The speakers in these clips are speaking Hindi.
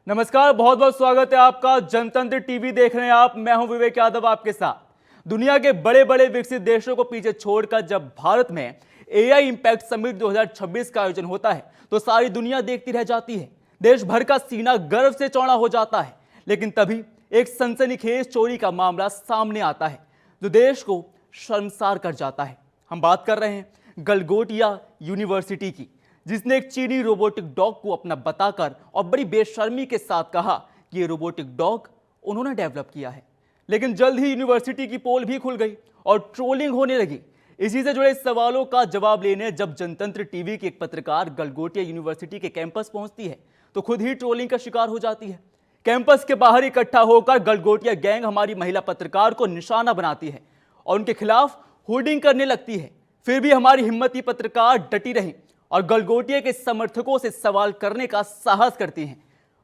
नमस्कार, बहुत बहुत स्वागत है आपका। जनतंत्र टीवी देख रहे हैं आप। मैं हूं विवेक यादव आपके साथ। दुनिया के बड़े बड़े विकसित देशों को पीछे छोड़कर जब भारत में एआई इंपैक्ट समिट 2026 का आयोजन होता है तो सारी दुनिया देखती रह जाती है। देश भर का सीना गर्व से चौड़ा हो जाता है। लेकिन तभी एक सनसनीखेज चोरी का मामला सामने आता है जो देश को शर्मसार कर जाता है। हम बात कर रहे हैं गलगोटिया यूनिवर्सिटी की, जिसने एक चीनी रोबोटिक डॉग को अपना बताकर और बड़ी बेशर्मी के साथ कहा कि ये रोबोटिक डॉग उन्होंने डेवलप किया है। लेकिन जल्द ही यूनिवर्सिटी की पोल भी खुल गई और ट्रोलिंग होने लगी। इसी से जुड़े सवालों का जवाब लेने जब जनतंत्र टीवी की एक पत्रकार गलगोटिया यूनिवर्सिटी के कैंपस पहुंचती है तो खुद ही ट्रोलिंग का शिकार हो जाती है। कैंपस के बाहर इकट्ठा होकर गलगोटिया गैंग हमारी महिला पत्रकार को निशाना बनाती है और उनके खिलाफ होर्डिंग करने लगती है। फिर भी हमारी हिम्मती पत्रकार डटी रही और गलगोटिया के समर्थकों से सवाल करने का साहस करती हैं।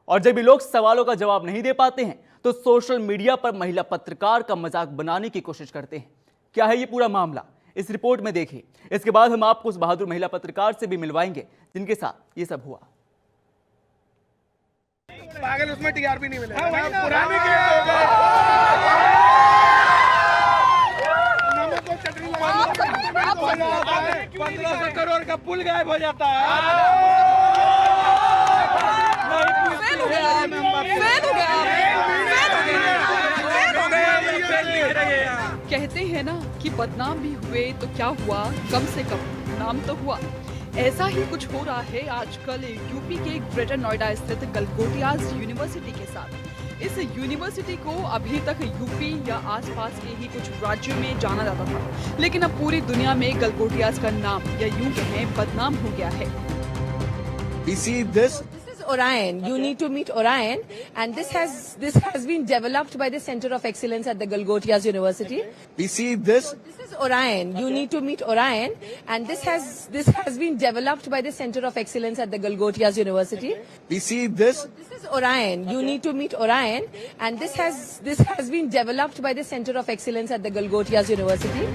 और जब भी लोग सवालों का जवाब नहीं दे पाते हैं तो सोशल मीडिया पर महिला पत्रकार का मजाक बनाने की कोशिश करते हैं। क्या है ये पूरा मामला, इस रिपोर्ट में देखिए। इसके बाद हम आपको उस बहादुर महिला पत्रकार से भी मिलवाएंगे जिनके साथ ये सब हुआ। पागल, उसमें टीआरपी नहीं मिलेगा। पुरानी केस हो गए। नमक को चटनी लगा 1500 करोड़ का पुल गायब हो जाता है। कहते हैं ना कि बदनाम भी हुए तो क्या हुआ, कम से कम नाम तो हुआ। ऐसा ही कुछ हो रहा है आजकल यूपी के ग्रेटर नोएडा स्थित गलगोटियाज यूनिवर्सिटी के साथ। इस यूनिवर्सिटी को अभी तक यूपी या आसपास के ही कुछ राज्यों में जाना जाता था, लेकिन अब पूरी दुनिया में गलगोटियाज का नाम या यूं कहें बदनाम हो गया है। We see this. This is Orion. You need to meet Orion, and this has been developed by the Center of Excellence at the Galgotias University. We see this. This is Orion. You need to meet Orion, and this has been developed by the Center of Excellence at the Galgotias University. We see this. This is Orion. You need to meet Orion, and this has been developed by the Center of Excellence at the Galgotias University.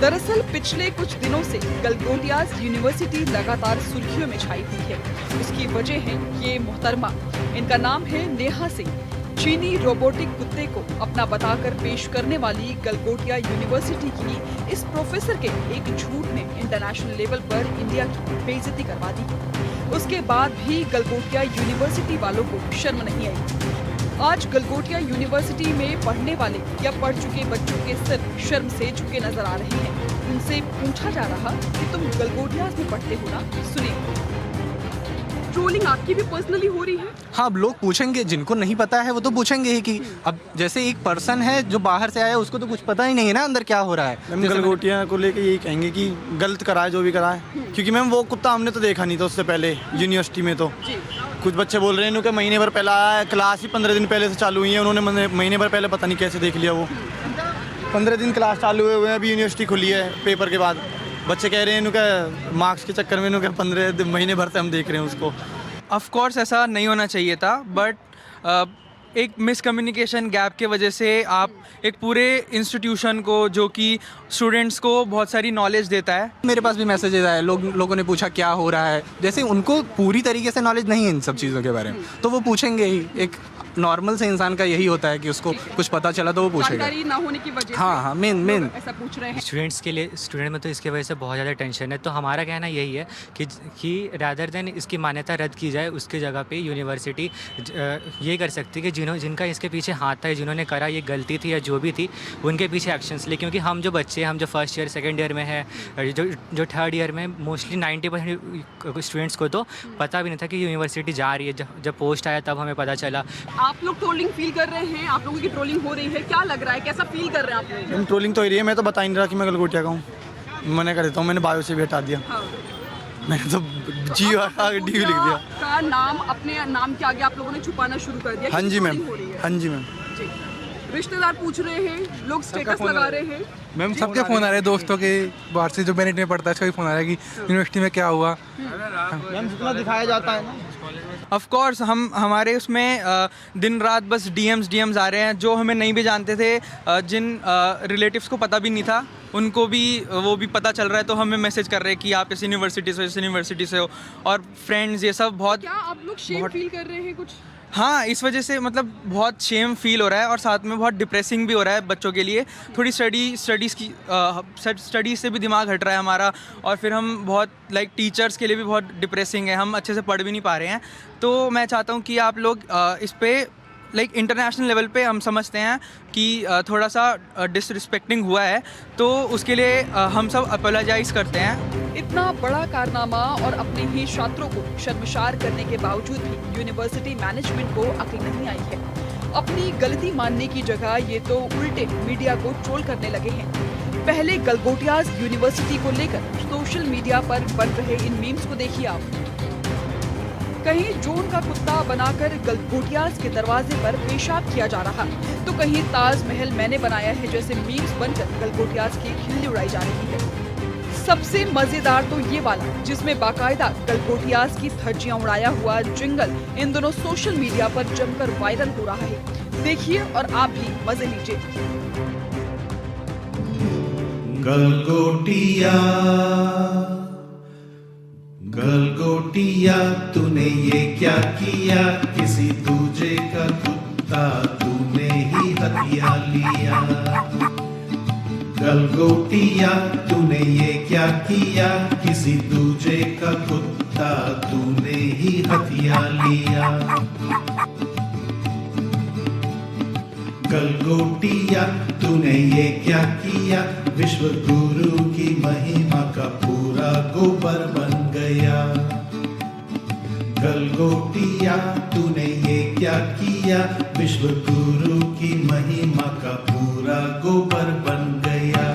दरअसल पिछले कुछ दिनों से गलगोटियाज यूनिवर्सिटी लगातार सुर्खियों में छाई हुई है। उसकी वजह है ये मोहतरमा, इनका नाम है नेहा सिंह। चीनी रोबोटिक कुत्ते को अपना बताकर पेश करने वाली गलगोटिया यूनिवर्सिटी की इस प्रोफेसर के एक झूठ ने इंटरनेशनल लेवल पर इंडिया की बेइज्जती करवा दी। उसके बाद भी गलगोटिया यूनिवर्सिटी वालों को शर्म नहीं आई। आज गलगोटिया यूनिवर्सिटी में पढ़ने वाले या पढ़ चुके बच्चों के सिर शर्म से झुके नजर आ रहे हैं। उनसे पूछा जा रहा कि तुम गलगोटियाज में पढ़ते हो ना। सुनिए, ट्रोलिंग आपकी भी पर्सनली हो रही है? हाँ, अब लोग पूछेंगे, जिनको नहीं पता है वो तो पूछेंगे ही कि अब जैसे एक पर्सन है जो बाहर से आया, उसको तो कुछ पता ही नहीं है ना अंदर क्या हो रहा है। मैम गलगोटिया को लेके यही कहेंगे कि गलत कराए जो भी कराए, क्योंकि मैम वो कुत्ता हमने तो देखा नहीं था उससे पहले यूनिवर्सिटी में। तो कुछ बच्चे बोल रहे हैं कि महीने भर पहले आया है, क्लास ही 15 दिन पहले से चालू हुई है, उन्होंने महीने भर पहले पता नहीं कैसे देख लिया। वो 15 दिन क्लास चालू हुए हैं, अभी यूनिवर्सिटी खुली है पेपर के बाद। बच्चे कह रहे हैं इनका मार्क्स के चक्कर में 15 महीने भर से हम देख रहे हैं उसको। ऑफ कोर्स ऐसा नहीं होना चाहिए था, बट एक मिसकम्युनिकेशन गैप के वजह से आप एक पूरे इंस्टीट्यूशन को, जो कि स्टूडेंट्स को बहुत सारी नॉलेज देता है। मेरे पास भी मैसेजेस आए, लोगों ने पूछा क्या हो रहा है। जैसे उनको पूरी तरीके से नॉलेज नहीं है इन सब चीज़ों के बारे में, तो वो पूछेंगे ही। एक नॉर्मल से इंसान का यही होता है कि उसको कुछ पता चला तो वो पूछेगा। जानकारी ना होने की वजह से हाँ, मेन ऐसा पूछ रहे हैं। स्टूडेंट्स के लिए, स्टूडेंट में तो इसके वजह से बहुत ज़्यादा टेंशन है। तो हमारा कहना यही है कि रादर देन इसकी मान्यता रद्द की जाए, उसकी जगह पे यूनिवर्सिटी ये कर सकती है कि जिनका इसके पीछे हाथ था, जिन्होंने करा ये गलती थी या जो भी थी, उनके पीछे एक्शंस ले। क्योंकि हम जो बच्चे, हम जो फर्स्ट ईयर सेकेंड ईयर में है, जो थर्ड ईयर में, मोस्टली 90% स्टूडेंट्स को तो पता भी नहीं था कि यूनिवर्सिटी जा रही है। जब पोस्ट आया तब हमें पता चला। आप लोग ट्रोलिंग फील कर रहे हैं, आप लोगों की ट्रोलिंग हो रही है, क्या लग रहा है, कैसा फील कर रहे हैं आप लोग? ट्रोलिंग तो हो रही है, मैं तो बता ही नहीं रहा कि मैं गलगोटिया का हूँ। मैंने कर देता हूँ, मैंने बायो से भी हटा दिया। हाँ। मैंने तो डी लिख दिया। का नाम अपने नाम के आगे आप लोगों ने छुपाना शुरू कर दिया। हाँ जी मैम, हाँ जी मैम। रिश्तेदार पूछ रहे हैं, लोग स्टेटस लगा रहे हैं। मैम सबके फ़ोन आ रहे हैं, दोस्तों के बाहर से जो मैरिट में पढ़ता है उसका भी फ़ोन आ रहा है कि यूनिवर्सिटी में क्या हुआ। मैम जितना दिखाया जाता है ना, ऑफ कोर्स हमारे उसमें दिन रात बस डीएम्स आ रहे हैं, जो हमें नहीं भी जानते थे, जिन रिलेटिव्स को पता भी नहीं था उनको भी वो भी पता चल रहा है, तो हमें मैसेज कर रहे हैं कि आप इस यूनिवर्सिटी से हो और फ्रेंड्स ये सब बहुत। क्या आप लोग शेम फील कर रहे हैं कुछ? हाँ, इस वजह से मतलब बहुत शेम फील हो रहा है और साथ में बहुत डिप्रेसिंग भी हो रहा है बच्चों के लिए। थोड़ी स्टडीज़ से भी दिमाग हट रहा है हमारा, और फिर हम बहुत टीचर्स के लिए भी बहुत डिप्रेसिंग है, हम अच्छे से पढ़ भी नहीं पा रहे हैं। तो मैं चाहता हूँ कि आप लोग इस पे इंटरनेशनल लेवल पे हम समझते हैं कि थोड़ा सा डिसरिस्पेक्टिंग हुआ है, तो उसके लिए हम सब अपोलोजाइज़ करते हैं। इतना बड़ा कारनामा और अपने ही छात्रों को शर्मसार करने के बावजूद भी यूनिवर्सिटी मैनेजमेंट को अकल नहीं आई है। अपनी गलती मानने की जगह ये तो उल्टे मीडिया को ट्रोल करने लगे हैं। पहले गलगोटियाज यूनिवर्सिटी को लेकर सोशल मीडिया पर बन रहे इन मीम्स को देखिए आप। कहीं जोन का कुत्ता बनाकर गलगोटियाज के दरवाजे पर पेशाब किया जा रहा, तो कहीं ताजमहल मैंने बनाया है जैसे मीम्स बनकर गलगोटियाज की खिल्ली उड़ाई जा रही है। सबसे मजेदार तो ये वाला, जिसमें बाकायदा गलगोटियाज की धज्जियां उड़ाया हुआ जिंगल इन दोनों सोशल मीडिया पर जमकर वायरल हो रहा है। देखिए और आप भी मजे लीजिए। गलगोटिया गलगोटिया तूने ये क्या किया, किसी दूजे का कुत्ता तूने ही हथिया लिया। गलगोटिया तूने ये क्या किया, किसी दूजे का कुत्ता तूने ही हथिया लिया। गलगोटिया तूने ये क्या किया, विश्व गुरु की महिमा का पूरा गोबर बन गया। गलगोटिया तूने ये क्या किया, विश्व गुरु की महिमा का पूरा गोबर बन गया।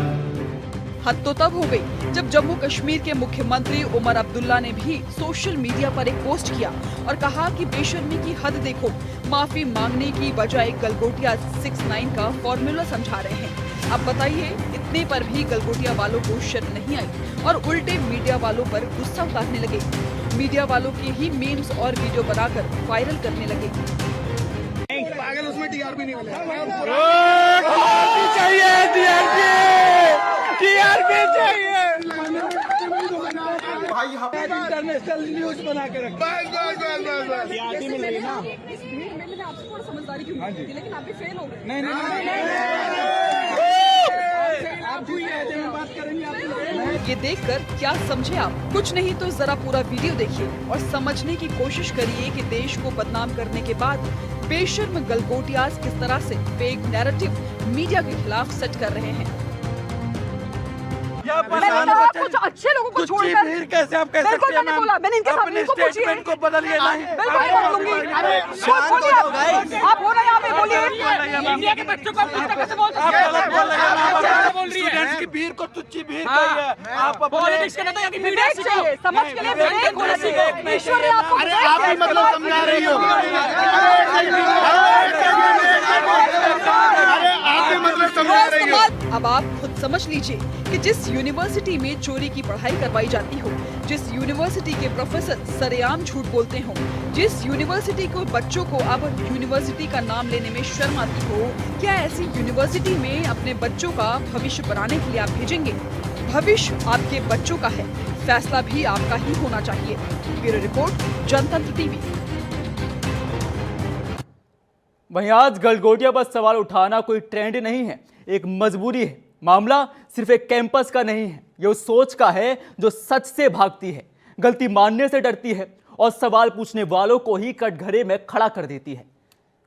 हद तो तब हो गई जब जम्मू कश्मीर के मुख्यमंत्री उमर अब्दुल्ला ने भी सोशल मीडिया पर एक पोस्ट किया और कहा कि बेशर्मी की हद देखो, माफी मांगने की बजाय गलगोटिया 69 का फॉर्मूला समझा रहे हैं। अब बताइए, इतने पर भी गलगोटिया वालों को शर्म नहीं आई और उल्टे मीडिया वालों पर गुस्सा उतारने लगे। मीडिया वालों के ही मीम्स और वीडियो बनाकर वायरल करने लगे। पागल, उसमें टीआरपी नहीं मिलेगा। भाई हम इंटरनेशनल न्यूज बना के रखें। टीआरपी मिल रही ना। मैंने आपसे थोड़ा समझदारी क्यों की थी, लेकिन आप भी फेल हो गए। नहीं बात करेंगे। ये देखकर क्या समझे आप? कुछ नहीं तो जरा पूरा वीडियो देखिए और समझने की कोशिश करिए कि देश को बदनाम करने के बाद बेशर्म गलगोटियाज किस तरह से फेक नैरेटिव मीडिया के खिलाफ सेट कर रहे हैं। कुछ अच्छे लोगों को छोड़कर कैसे आप कह सकते हैं? मैंने इनके सामने इनको स्टेटमेंट को बदलिए। नहीं, आप हो रहे हैं, आप बोलिए। इंडिया के बच्चों को कैसे बोल स्टूडेंट्स की भीड़ को तुच्ची भीड़ कही है। आप पॉलिटिक्स के नहीं तो मीडिया चाहिए, समझ के लिए ब्रेक होना चाहिए। ईश्वर ने आपको, अरे आप ही मतलब समझा रही हो। अरे आप ही मतलब समझा रही हो। अब आप खुद समझ लीजिए कि जिस यूनिवर्सिटी में चोरी की पढ़ाई करवाई जाती हो, जिस यूनिवर्सिटी के प्रोफेसर सरेआम झूठ बोलते हो, जिस यूनिवर्सिटी को बच्चों को अब यूनिवर्सिटी का नाम लेने में शर्म आती हो, क्या ऐसी यूनिवर्सिटी में अपने बच्चों का भविष्य बनाने के लिए आप भेजेंगे? भविष्य आपके बच्चों का है, फैसला भी आपका ही होना चाहिए। ब्यूरो रिपोर्ट, जनतंत्र टीवी। वहीं आज गलगोटिया पर सवाल उठाना कोई ट्रेंड नहीं है, एक मजबूरी है। मामला सिर्फ एक कैंपस का नहीं है, ये उस सोच का है जो सच से भागती है, गलती मानने से डरती है और सवाल पूछने वालों को ही कटघरे में खड़ा कर देती है।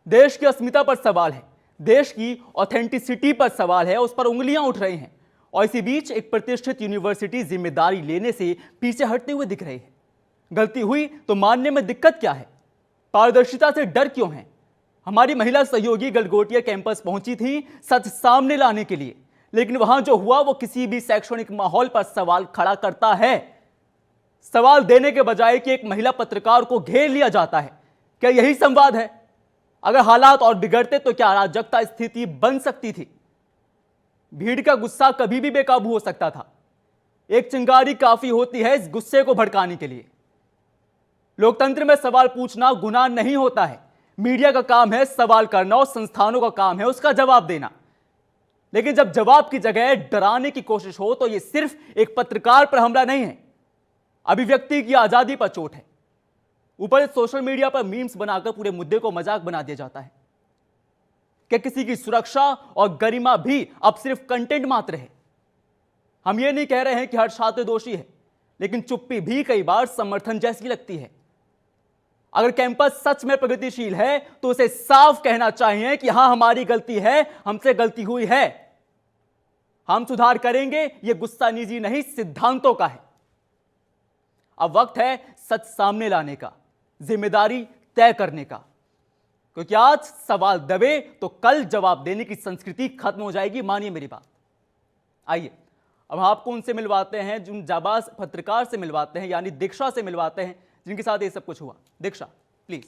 देश की अस्मिता पर सवाल है, देश की ऑथेंटिसिटी पर सवाल है, उस पर उंगलियां उठ रही हैं। और इसी बीच एक प्रतिष्ठित यूनिवर्सिटी जिम्मेदारी लेने से पीछे हटते हुए दिख रही है। गलती हुई तो मानने में दिक्कत क्या है? पारदर्शिता से डर क्यों है? हमारी महिला सहयोगी गलगोटिया कैंपस पहुंची थी सच सामने लाने के लिए, लेकिन वहां जो हुआ वो किसी भी शैक्षणिक माहौल पर सवाल खड़ा करता है। सवाल देने के बजाय कि एक महिला पत्रकार को घेर लिया जाता है। क्या यही संवाद है? अगर हालात और बिगड़ते तो क्या अराजकता स्थिति बन सकती थी? भीड़ का गुस्सा कभी भी बेकाबू हो सकता था। एक चिंगारी काफी होती है इस गुस्से को भड़काने के लिए। लोकतंत्र में सवाल पूछना गुनाह नहीं होता है। मीडिया का काम है सवाल करना और संस्थानों का काम है उसका जवाब देना। लेकिन जब जवाब की जगह डराने की कोशिश हो तो यह सिर्फ एक पत्रकार पर हमला नहीं है, अभिव्यक्ति की आजादी पर चोट है। ऊपर सोशल मीडिया पर मीम्स बनाकर पूरे मुद्दे को मजाक बना दिया जाता है। क्या किसी की सुरक्षा और गरिमा भी अब सिर्फ कंटेंट मात्र है? हम ये नहीं कह रहे हैं कि हर छात्र दोषी है, लेकिन चुप्पी भी कई बार समर्थन जैसी लगती है। अगर कैंपस सच में प्रगतिशील है तो उसे साफ कहना चाहिए कि हां, हमारी गलती है, हमसे गलती हुई है, हम सुधार करेंगे। यह गुस्सा निजी नहीं, सिद्धांतों का है। अब वक्त है सच सामने लाने का, जिम्मेदारी तय करने का, क्योंकि आज सवाल दबे तो कल जवाब देने की संस्कृति खत्म हो जाएगी। मानिए मेरी बात। आइए अब आपको उनसे मिलवाते हैं, जिन जाबाज पत्रकार से मिलवाते हैं, यानी दीक्षा से मिलवाते हैं, जिनके साथ ये सब कुछ हुआ। दीक्षा प्लीज।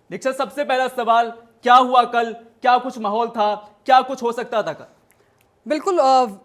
दीक्षा, सबसे पहला सवाल, क्या हुआ कल? क्या कुछ माहौल था? क्या कुछ हो सकता था कल? बिल्कुल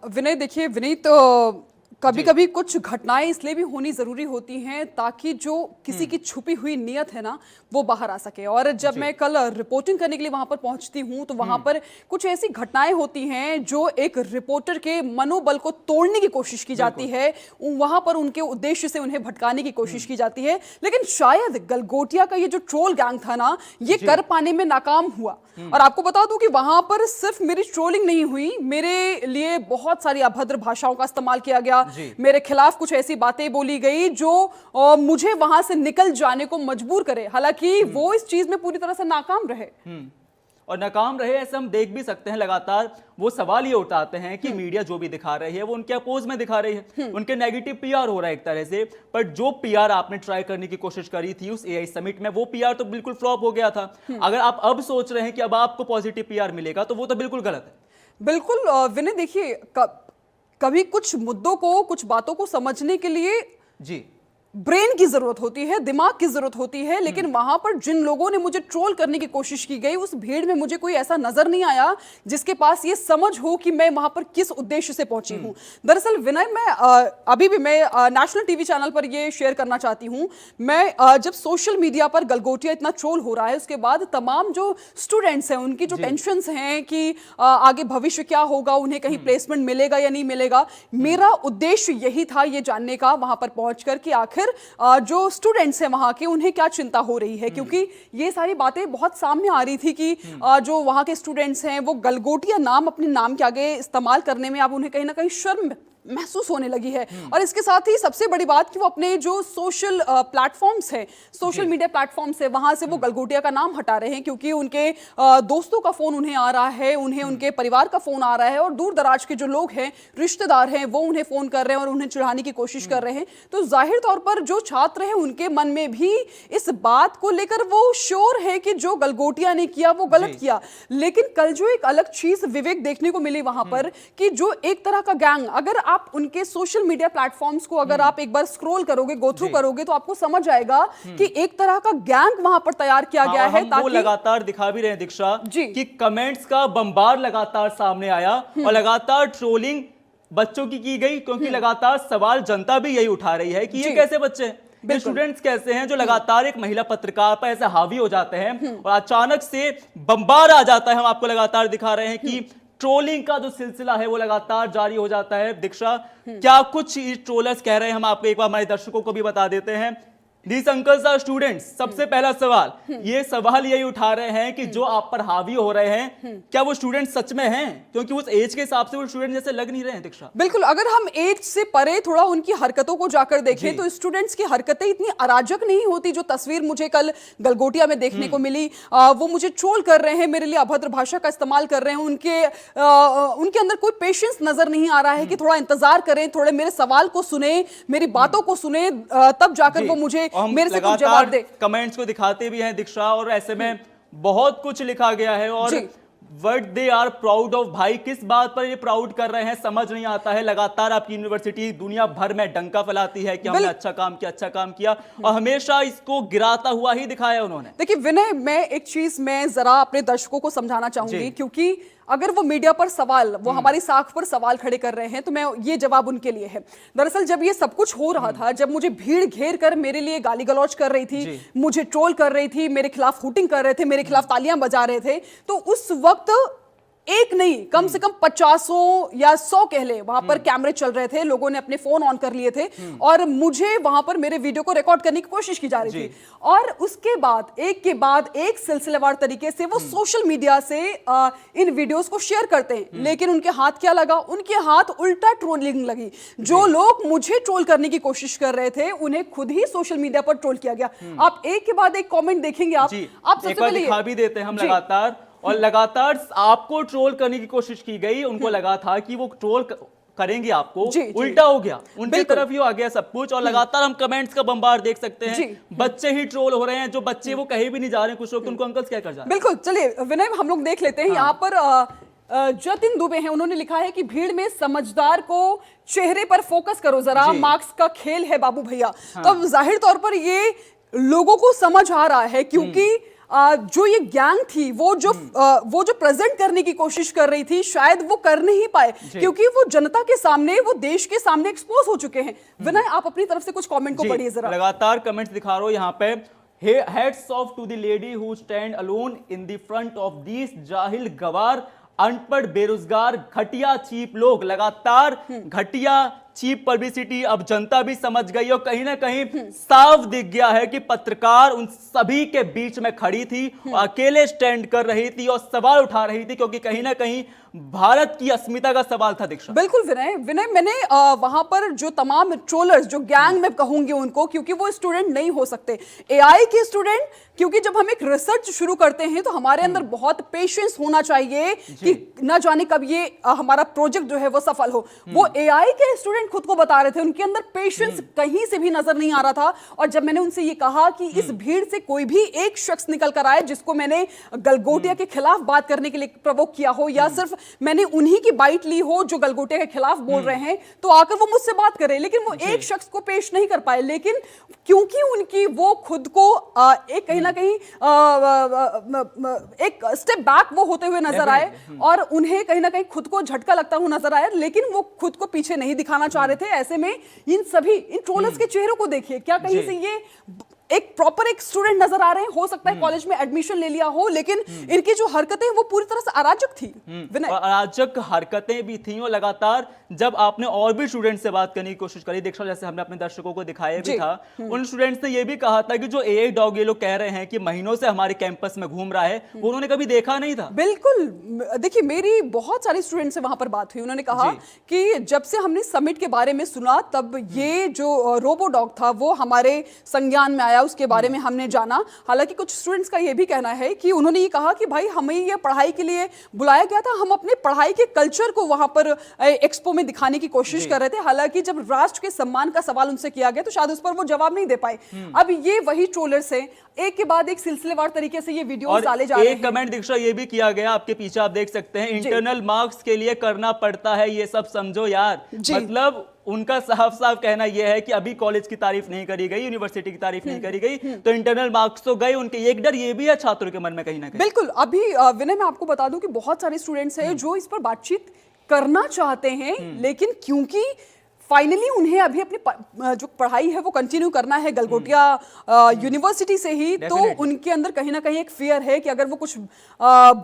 विनय, देखिए विनय, तो कभी कभी कुछ घटनाएं इसलिए भी होनी जरूरी होती हैं ताकि जो किसी की छुपी हुई नीयत है ना, वो बाहर आ सके। और जब मैं कल रिपोर्टिंग करने के लिए वहां पर पहुंचती हूं तो वहां पर कुछ ऐसी घटनाएं होती हैं जो एक रिपोर्टर के मनोबल को तोड़ने की कोशिश की जाती है, वहां पर उनके उद्देश्य से उन्हें भटकाने की कोशिश की जाती है। लेकिन शायद गलगोटिया का ये जो ट्रोल गैंग था ना, ये कर पाने में नाकाम हुआ। और आपको बता दूं कि वहां पर सिर्फ मेरी ट्रोलिंग नहीं हुई, मेरे लिए बहुत सारी अभद्र भाषाओं का इस्तेमाल किया गया, मेरे खिलाफ कुछ ऐसी बातें बोली गई जो मुझे वहां से निकल जाने को मजबूर करे। हालांकि वो इस चीज में पूरी तरह से नाकाम रहे। और नाकाम रहे ऐसे हम देख भी सकते हैं। लगातार वो सवाल ये उठाते हैं कि मीडिया जो भी दिखा रही है वो उनके अपोज में दिखा रही है, उनके नेगेटिव पीआर हो रहा है एक तरह से। पर जो पीआर आपने ट्राई करने की कोशिश करी थी उस एआई समिट में, वो पीआर तो बिल्कुल फ्लॉप हो गया था। अगर आप अब सोच रहे हैं कि अब आपको पॉजिटिव पीआर मिलेगा तो वो तो बिल्कुल गलत है। बिल्कुल विनय, देखिए कभी कुछ मुद्दों को, कुछ बातों को समझने के लिए जी ब्रेन की जरूरत होती है, दिमाग की जरूरत होती है। लेकिन वहां पर जिन लोगों ने मुझे ट्रोल करने की कोशिश की गई, उस भीड़ में मुझे कोई ऐसा नजर नहीं आया जिसके पास ये समझ हो कि मैं वहां पर किस उद्देश्य से पहुंची हूं। दरअसल विनय, मैं अभी भी मैं नेशनल टीवी चैनल पर ये शेयर करना चाहती हूं। मैं जब सोशल मीडिया पर गलगोटिया इतना ट्रोल हो रहा है, उसके बाद तमाम जो स्टूडेंट्स हैं उनकी जो टेंशंस हैं कि आगे भविष्य क्या होगा, उन्हें कहीं प्लेसमेंट मिलेगा या नहीं मिलेगा, मेरा उद्देश्य यही था ये जानने का वहां पर पहुंचकर कि आखिर जो स्टूडेंट्स हैं वहां के, उन्हें क्या चिंता हो रही है। क्योंकि ये सारी बातें बहुत सामने आ रही थी कि जो वहां के स्टूडेंट्स हैं वो गलगोटिया नाम अपने नाम के आगे इस्तेमाल करने में अब उन्हें कहीं ना कहीं शर्म महसूस होने लगी है। और इसके साथ ही सबसे बड़ी बात कि वो अपने जो सोशल प्लेटफॉर्म्स हैं, सोशल मीडिया प्लेटफॉर्म्स है, वहां से वो गलगोटिया का नाम हटा रहे हैं, क्योंकि उनके दोस्तों का फोन उन्हें आ रहा है, उन्हें उनके परिवार का फोन आ रहा है, और दूर दराज के जो लोग हैं, रिश्तेदार हैं, वो उन्हें फोन कर रहे हैं और उन्हें चिढ़ाने की कोशिश कर रहे हैं। तो जाहिर तौर पर जो छात्र हैं उनके मन में भी इस बात को लेकर वो श्योर है कि जो गलगोटिया ने किया वो गलत किया। लेकिन कल जो एक अलग चीज विवेक देखने को मिली वहां पर, कि जो एक तरह का गैंग, अगर आप उनके सोशल मीडिया प्लेटफॉर्म्स को अगर आप एक बार स्क्रॉल करोगे, गो थ्रू करोगे, तो आपको समझ आएगा कि एक तरह का गैंग वहां पर तैयार किया गया है। ताकि वो लगातार दिखा भी रहे हैं दीक्षा कि कमेंट्स का बम्बार लगातार सामने आया और लगातार ट्रोलिंग बच्चों की गई, क्योंकि लगातार सवाल जनता भी यही उठा रही है कि ये कैसे बच्चे हैं, ये स्टूडेंट्स कैसे हैं जो लगातार एक महिला पत्रकार पर ऐसे हावी हो जाते हैं और अचानक से बम्बार आ जाता है। हम आपको लगातार दिखा रहे हैं कि ट्रोलिंग का जो सिलसिला है वो लगातार जारी हो जाता है। दीक्षा, क्या कुछ ट्रोलर्स कह रहे हैं, हम आपको एक बार हमारे दर्शकों को भी बता देते हैं। These uncles are students। सबसे पहला सवाल, ये सवाल यही उठा रहे हैं कि जो आप पर हावी हो रहे हैं, क्या वो स्टूडेंट सच में हैं? क्योंकि उस एज के हिसाब से वो स्टूडेंट जैसे लग नहीं रहे हैं। दीक्षा, बिल्कुल, अगर हम एज से परे थोड़ा उनकी हरकतों को जाकर देखें तो स्टूडेंट्स की हरकतें इतनी अराजक नहीं होती। जो तस्वीर मुझे कल गलगोटिया में देखने को मिली, वो मुझे ट्रोल कर रहे हैं, मेरे लिए अभद्र भाषा का इस्तेमाल कर रहे हैं, उनके अंदर कोई पेशेंस नजर नहीं आ रहा है कि थोड़ा इंतजार करें, थोड़े मेरे सवाल को सुने, मेरी बातों को सुने, तब जाकर वो मुझे मेरे से कुछ जवाब दे। कमेंट्स को दिखाते भी हैं दीक्षा, और ऐसे में बहुत कुछ लिखा गया है। और word they are proud of, भाई किस बात पर ये प्राउड कर रहे हैं समझ नहीं आता है। लगातार आपकी यूनिवर्सिटी दुनिया भर में डंका फैलाती है कि हमने अच्छा काम किया, और हमेशा इसको गिराता हुआ ही दिखाया उन्होंने। देखिए विनय, मैं एक चीज मैं जरा अपने दर्शकों को समझाना चाहूंगी, क्योंकि अगर वो मीडिया पर सवाल, वो हमारी साख पर सवाल खड़े कर रहे हैं, तो मैं ये जवाब उनके लिए है। दरअसल जब ये सब कुछ हो रहा था, जब मुझे भीड़ घेर कर मेरे लिए गाली गलौज कर रही थी, मुझे ट्रोल कर रही थी, मेरे खिलाफ हुटिंग कर रहे थे, मेरे खिलाफ तालियां बजा रहे थे, तो उस वक्त एक नहीं, कम से कम 50 या 100 कह ले, वहां पर कैमरे चल रहे थे, लोगों ने अपने फोन ऑन कर लिए थे और मुझे वहां पर मेरे वीडियो को रिकॉर्ड करने की कोशिश की जा रही थी। और उसके बाद एक के बाद एक सिलसिलेवार तरीके से वो सोशल मीडिया से इन वीडियोस को शेयर करते हैं। लेकिन उनके हाथ क्या लगा? उनके हाथ उल्टा ट्रोलिंग लगी। जो लोग मुझे ट्रोल करने की कोशिश कर रहे थे, उन्हें खुद ही सोशल मीडिया पर ट्रोल किया गया। आप एक के बाद एक कमेंट देखेंगे। आप सबसे पहले दिखा भी देते हैं हम लगातार, और लगातार आपको ट्रोल करने की कोशिश की गई। उनको लगा था कि वो ट्रोल करेंगे आपको, उल्टा हो गया, उनकी तरफ ही आ गया सब कुछ। और लगातार हम कमेंट्स का बम्बार देख सकते हैं, बच्चे ही ट्रोल हो रहे हैं। जो बच्चे वो कहीं भी नहीं जा रहे हैं, कुछ लोग उनको अंकल्स क्या कर जा रहे हैं। बिल्कुल, चलिए विनय, हम लोग देख लेते हैं। यहाँ पर जतिन दुबे हैं, उन्होंने लिखा है कि भीड़ में समझदार को चेहरे पर फोकस करो जरा, मार्क्स का खेल है बाबू भैया। तो अब जाहिर तौर पर ये लोगों को समझ आ रहा है, क्योंकि जो ये गैंग थी, वो जो प्रेजेंट करने की कोशिश कर रही थी, शायद वो कर नहीं पाए, क्योंकि वो जनता के सामने, वो देश के सामने एक्सपोज हो चुके हैं। विनय, आप अपनी तरफ से कुछ कमेंट को पढ़िए जरा। लगातार कमेंट्स दिखा रहा हूं यहाँ पे। Heads off to the lady who stand alone in the front of this जाहिल गवार, अनपढ़, बेरोजगार, घटिया, चीप लोग। लगातार घटिया, चीप पब्लिसिटी अब जनता भी समझ गई, और कहीं ना कहीं साफ दिख गया है कि पत्रकार उन सभी के बीच में खड़ी थी, अकेले स्टैंड कर रही थी और सवाल उठा रही थी, क्योंकि कहीं ना कहीं भारत की अस्मिता का सवाल था। दीक्षा, बिल्कुल विनय, मैंने वहां पर जो तमाम ट्रोलर्स, जो गैंग में कहूंगी उनको, क्योंकि वो स्टूडेंट नहीं हो सकते, एआई के स्टूडेंट, क्योंकि जब हम एक रिसर्च शुरू करते हैं तो हमारे अंदर बहुत पेशेंस होना चाहिए कि न जाने कब ये हमारा प्रोजेक्ट जो है वो सफल हो। वो एआई के स्टूडेंट खुद को बता रहे थे, उनके अंदर पेशेंस कहीं से भी नजर नहीं आ रहा था। और जब मैंने उनसे ये कहा कि इस भीड़ से कोई भी एक शख्स निकल कर आए जिसको मैंने गलगोटिया के खिलाफ बात करने के लिए प्रोवोक किया हो, या सिर्फ मैंने उन्हीं की बाइट ली हो जो गलगोटिया के खिलाफ बोल रहे हैं, तो आकर वो मुझसे बात करे। लेकिन वो एक शख्स को पेश नहीं कर पाए। लेकिन क्योंकि उनकी वो खुद को एक कहीं ना कहीं एक स्टेप बैक वो होते हुए नजर आए, और उन्हें कहीं ना कहीं खुद को झटका लगता हुआ नजर आया, लेकिन वो खुद को पीछे नहीं दिखाना चाह रहे थे। ऐसे में इन ट्रोलर्स के चेहरों को देखिए, क्या कहीं से ये एक प्रॉपर एक स्टूडेंट नजर आ रहे हैं? हो सकता है कॉलेज में एडमिशन ले लिया हो, लेकिन इनकी जो हरकतें वो पूरी तरह से अराजक थी। अराजक हरकतें भी थी। और लगातार जब आपने और भी स्टूडेंट से बात करने की कोशिश करी, दीक्षा, जैसे हमने अपने दर्शकों को दिखाया भी था, उन स्टूडेंट्स ने ये भी कहा था कि जो एआई डॉग ये लोग कह रहे हैं कि महीनों से हमारे कैंपस में घूम रहा है, वो उन्होंने कभी देखा नहीं था। बिल्कुल, देखिए, मेरी बहुत सारी स्टूडेंट से वहां पर बात हुई। उन्होंने कहा कि जब से हमने समिट के बारे में सुना, तब ये जो रोबो डॉग था वो हमारे संज्ञान में आया, उसके बारे में हमने जाना। हालांकि कुछ स्टूडेंट्स का ये भी कहना है कि उन्होंने ये कहा कि भाई, हमें ये पढ़ाई के लिए बुलाया गया था, हम अपने पढ़ाई के कल्चर को वहां पर एक्सपो में दिखाने की कोशिश कर रहे थे। हालांकि जब राष्ट्र के सम्मान का सवाल उनसे किया गया तो शायद उस पर वो जवाब नहीं दे पाए। अब ये वही ट्रोलर्स हैं, एक के बाद एक सिलसिलेवार तरीके से ये वीडियोस डाले जा रहे हैं। एक कमेंट दीक्षा ये भी किया गया, आपके पीछे आप देख सकते हैं, इंटरनल मार्क्स के लिए करना पड़ता है ये सब, समझो यार। मतलब उनका साफ साफ कहना यह है कि अभी कॉलेज की तारीफ नहीं करी गई, यूनिवर्सिटी की तारीफ नहीं करी गई, तो इंटरनल मार्क्स तो गए। उनके एक डर ये भी है छात्रों के मन में कहीं ना कहीं। बिल्कुल, अभी विनय, मैं आपको बता दूं कि बहुत सारे स्टूडेंट्स हैं जो इस पर बातचीत करना चाहते हैं, लेकिन क्योंकि फाइनली उन्हें अभी अपनी जो पढ़ाई है वो कंटिन्यू करना है गलगोटिया यूनिवर्सिटी से ही, तो उनके अंदर कहीं ना कहीं एक फियर है कि अगर वो कुछ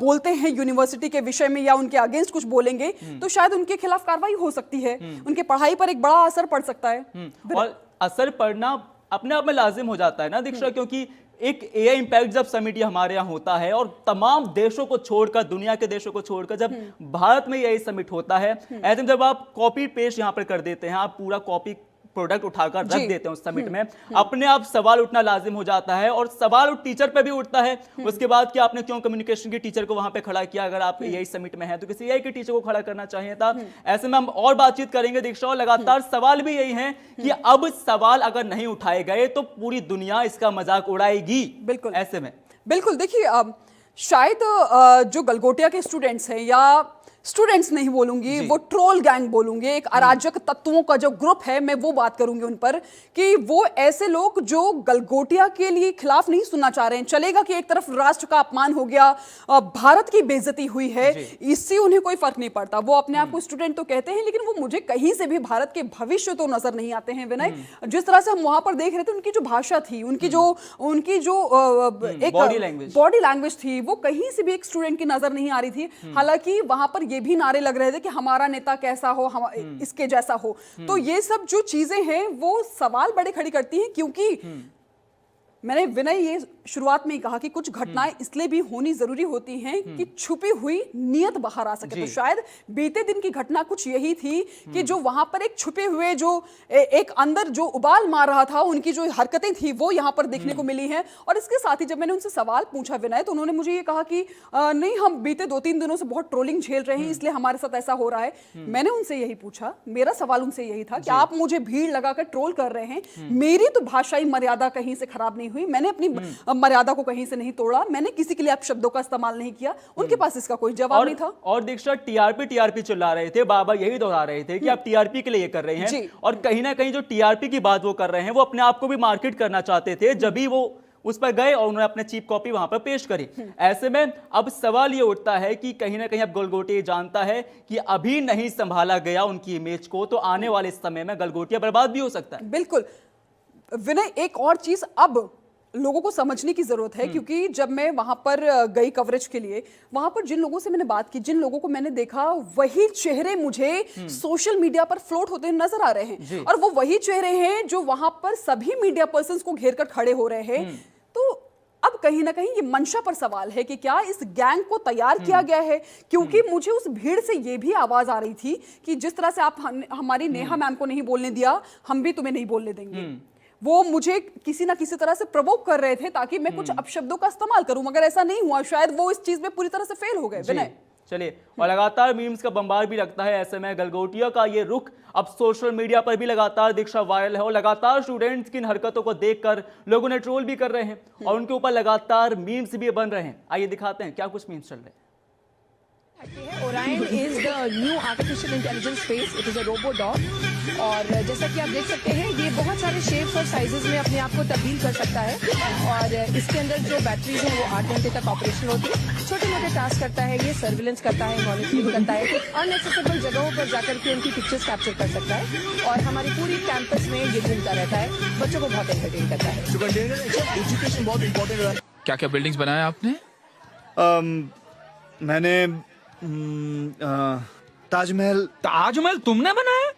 बोलते हैं यूनिवर्सिटी के विषय में या उनके अगेंस्ट कुछ बोलेंगे तो शायद उनके खिलाफ कार्रवाई हो सकती है, उनके पढ़ाई पर एक बड़ा असर पड़ सकता है। और असर पड़ना अपने आप में लाजिम हो जाता है ना दीक्षा, क्योंकि एक एआई इम्पैक्ट जब समिट हमारे यहाँ होता है और तमाम देशों को छोड़कर, दुनिया के देशों को छोड़कर जब भारत में एआई समिट होता है, ऐसे में जब आप कॉपी पेस्ट यहाँ पर कर देते हैं, आप पूरा कॉपी प्रोडक्ट उठाकर रख देते हैं उस समिट में, अपने आप सवाल उठना लाजिम हो जाता है। और सवाल टीचर पे भी उठता है उसके बाद कि आपने क्यों कम्युनिकेशन के टीचर को वहां पे खड़ा किया, अगर आप एआई समिट में हैं तो किसी एआई के टीचर को खड़ा करना चाहिए था। ऐसे में हम और बातचीत करेंगे दीक्षा, और लगातार सवाल भी यही है कि अब सवाल अगर नहीं उठाए गए तो पूरी दुनिया इसका मजाक उड़ाएगी। बिल्कुल, ऐसे में बिल्कुल, देखिए, शायद जो गलगोटिया के स्टूडेंट्स हैं या स्टूडेंट्स नहीं बोलूंगी, वो ट्रोल गैंग बोलूंगी, एक अराजक तत्वों का जो ग्रुप है मैं वो बात करूंगी उन पर, कि वो ऐसे लोग जो गलगोटिया के लिए खिलाफ नहीं सुनना चाह रहे हैं। चलेगा कि एक तरफ राष्ट्र का अपमान हो गया, भारत की बेइज्जती हुई है, इससे उन्हें कोई फर्क नहीं पड़ता। वो अपने आप को स्टूडेंट तो कहते हैं, लेकिन वो मुझे कहीं से भी भारत के भविष्य तो नजर नहीं आते हैं विनय। जिस तरह से हम वहां पर देख रहे थे, उनकी जो भाषा थी, उनकी जो एक बॉडी लैंग्वेज थी, वो कहीं से भी एक स्टूडेंट की नजर नहीं आ रही थी। हालांकि वहां पर ये भी नारे लग रहे थे कि हमारा नेता कैसा हो, हम इसके जैसा हो। तो ये सब जो चीजें हैं वो सवाल बड़े खड़ी करती हैं, क्योंकि मैंने विनय ये शुरुआत में ही कहा कि कुछ घटनाएं इसलिए भी होनी जरूरी होती हैं कि छुपी हुई नियत बाहर आ सके। तो शायद बीते दिन की घटना कुछ यही थी कि जो वहां पर एक छुपे हुए जो एक अंदर जो उबाल मार रहा था, उनकी जो हरकतें थी वो यहां पर देखने को मिली हैं। और इसके साथ ही जब मैंने उनसे सवाल पूछा विनय, तो उन्होंने मुझे ये कहा कि नहीं, हम बीते 2-3 दिनों से बहुत ट्रोलिंग झेल रहे हैं, इसलिए हमारे साथ ऐसा हो रहा है। मैंने उनसे यही पूछा, मेरा सवाल उनसे यही था कि आप मुझे भीड़ लगाकर ट्रोल कर रहे हैं, मेरी तो भाषाई मर्यादा कहीं से खराब नहीं हुई, मैंने अपनी मर्यादा को कहीं से नहीं तोड़ा, मैंने किसी के लिए आप शब्दों का इस्तेमाल नहीं किया। उनके पास इसका कोई जवाब नहीं था। और दीक्षा टीआरपी चिल्ला रहे थे, बाबा यही दोहरा रहे थे कि आप टीआरपी के लिए ये कर रहे हैं, और कहीं ना कहीं जो टीआरपी की बात वो कर रहे हैं, वो अपने आप को भी मार्केट करना चाहते थे। जब भी वो उस पर गए और उन्होंने अपने चीफ कॉपी वहां पर पेश करी। ऐसे में अब सवाल ये उठता है कि कहीं ना कहीं अब गलगोटिया जानता है कि अभी नहीं संभाला गया उनकी इमेज को, तो आने वाले समय में गलगोटिया बर्बाद भी हो सकता है। बिल्कुल विनय, एक और चीज अब लोगों को समझने की जरूरत है, क्योंकि जब मैं वहां पर गई कवरेज के लिए, वहां पर जिन लोगों से मैंने बात की, जिन लोगों को मैंने देखा, वही चेहरे मुझे सोशल मीडिया पर फ्लोट होते नजर आ रहे हैं। और वो वही चेहरे हैं जो वहां पर सभी मीडिया पर्संस को घेर कर खड़े हो रहे हैं। तो अब कहीं ना कहीं ये मंशा पर सवाल है कि क्या इस गैंग को तैयार किया गया है, क्योंकि मुझे उस भीड़ से ये भी आवाज आ रही थी कि जिस तरह से आप हमारी नेहा मैम को नहीं बोलने दिया, हम भी तुम्हें नहीं बोलने देंगे। वो मुझे किसी ना किसी तरह से प्रवोक कर रहे थे ताकि मैं कुछ अपशब्दों का इस्तेमाल करूं, मगर ऐसा नहीं हुआ। शायद वो इस चीज में पूरी तरह से फेल हो गए विनय। चलिए, और लगातार मीम्स का बम्बार भी लगता है। ऐसे में गलगोटिया का ये रुख अब सोशल मीडिया पर भी लगातार दीक्षा वायरल है, और लगातार स्टूडेंट्स की इन हरकतों को देखकर लोगों ने ट्रोल भी कर रहे हैं और उनके ऊपर लगातार मीम्स भी बन रहे हैं। आइए दिखाते हैं क्या कुछ मीम्स चल रहे हैं। Orion is the new artificial intelligence space. It is a robo dog. और जैसा कि आप देख सकते हैं, ये बहुत सारे शेप्स और साइजेस में अपने आप को तब्दील कर सकता है, और इसके अंदर जो बैटरीज हैं वो 8 घंटे तक ऑपरेशन होती है। छोटे मोटे टास्क करता है, ये सर्विलेंस करता है, मॉनिटरिंग करता है, अनएक्सेसिबल जगहों पर जाकर के उनकी पिक्चर्स कैप्चर कर सकता है, और हमारी पूरी कैंपस में ये घूमता रहता है, बच्चों को बहुत एंटरटेन करता है। एजुकेशन बहुत इंपॉर्टेंट है। क्या क्या बिल्डिंग्स बनाया आपने? मैंने ताजमहल तुमने बनाया?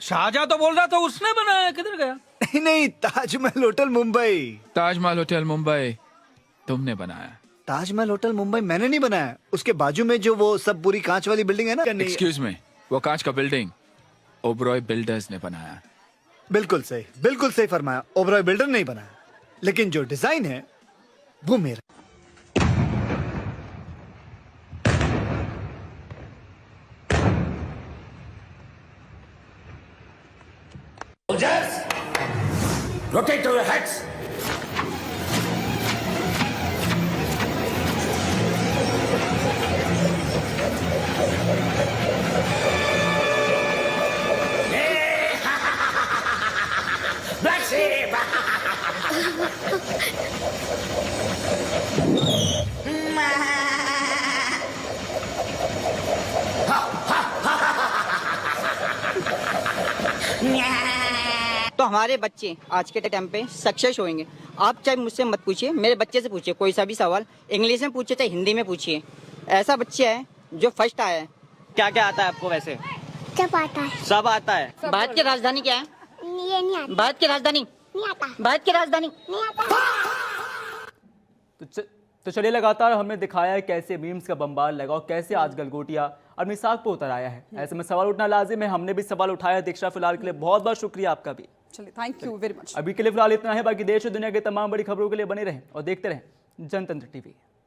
शाहजहां तो बोल रहा था उसने बनाया, किधर गया? नहीं, ताजमहल होटल मुंबई। ताजमहल होटल मुंबई तुमने बनाया? ताजमहल होटल मुंबई मैंने नहीं बनाया, उसके बाजू में जो वो सब पूरी कांच वाली बिल्डिंग है ना। एक्सक्यूज मी, वो कांच का बिल्डिंग ओबरॉय बिल्डर्स ने बनाया। बिल्कुल सही फरमाया, ओबरॉय बिल्डर नहीं बनाया, लेकिन जो डिजाइन है वो मेरा। Rotate your heads. Black sheep. तो हमारे बच्चे आज के टाइम पे सक्सेस होंगे। आप चाहे मुझसे मत पूछिए, मेरे बच्चे से पूछिए कोई सा भी सवाल, इंग्लिश में पूछिए चाहे हिंदी में पूछिए। ऐसा बच्चा है जो फर्स्ट आया है। क्या क्या आता है आपको? वैसे सब आता है। सब आता है। भारत की राजधानी क्या है? ये नहीं आता। भारत की राजधानी नहीं आता। भारत की राजधानी नहीं आता। तो चलिए, लगातार हमने दिखाया है कैसे मीम्स का बम्बार लगा और कैसे आज गलगोटिया अपनी साख पर उतर आया है। ऐसे में सवाल उठना लाजिम है, हमने भी सवाल उठाया। दीक्षा, फिलहाल के लिए बहुत बहुत शुक्रिया आपका भी। चलिए, थैंक यू वेरी मच। अभी के लिए फिलहाल इतना है, बाकी देश और दुनिया की तमाम बड़ी खबरों के लिए बने रहें और देखते रहें जनतंत्र टीवी।